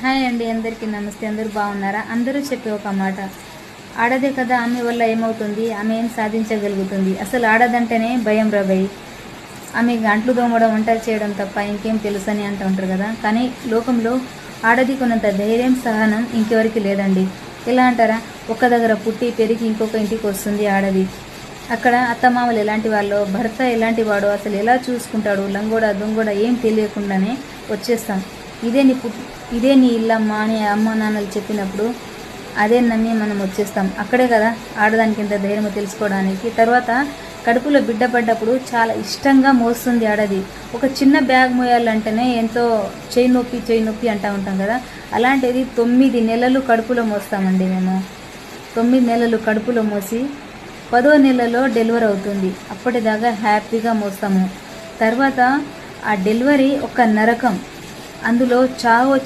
Hi అండి, అందరికీ నమస్తే. అందరూ బాగున్నారా? అందరూ చెప్పే ఒక మాట, ఆడదే కదా, ఆమె వల్ల ఏమవుతుంది, ఆమె ఏం సాధించగలుగుతుంది, అసలు ఆడదంటేనే భయం రాబోయి, ఆమె అంట్లు దోమడం వంటలు చేయడం తప్ప ఇంకేం తెలుసు అని అంటూ ఉంటారు కదా. కానీ లోకంలో ఆడది కొన్నంత ధైర్యం సహనం ఇంకెవరికి లేదండి. ఎలా అంటారా, ఒక్క దగ్గర పుట్టి పెరిగి ఇంకొక ఇంటికి వస్తుంది ఆడది. అక్కడ అత్తమామలు ఎలాంటి వాళ్ళో, భర్త ఎలాంటి వాడో, అసలు ఎలా చూసుకుంటాడు, లంగోడ దొంగోడ ఏం తెలియకుండానే వచ్చేస్తాం. ఇదే నీ ఇల్లమ్మా అని అమ్మ నాన్నలు చెప్పినప్పుడు అదే నమ్మి మనం వచ్చేస్తాం. అక్కడే కదా ఆడదానికి ఎంత ధైర్యమో తెలుసుకోవడానికి. తర్వాత కడుపులో బిడ్డ పడ్డప్పుడు చాలా ఇష్టంగా మోస్తుంది ఆడది. ఒక చిన్న బ్యాగ్ మోయాలంటేనే ఎంతో చేయి నొప్పి అంటూ ఉంటాం కదా. అలాంటిది 9 నెలలు కడుపులో మోస్తామండి మేము. 9 నెలలు కడుపులో మోసి 10వ నెలలో డెలివరీ అవుతుంది. అప్పటిదాకా హ్యాపీగా మోస్తాము. తర్వాత ఆ డెలివరీ ఒక నరకం. అందులో చావు వచ్చి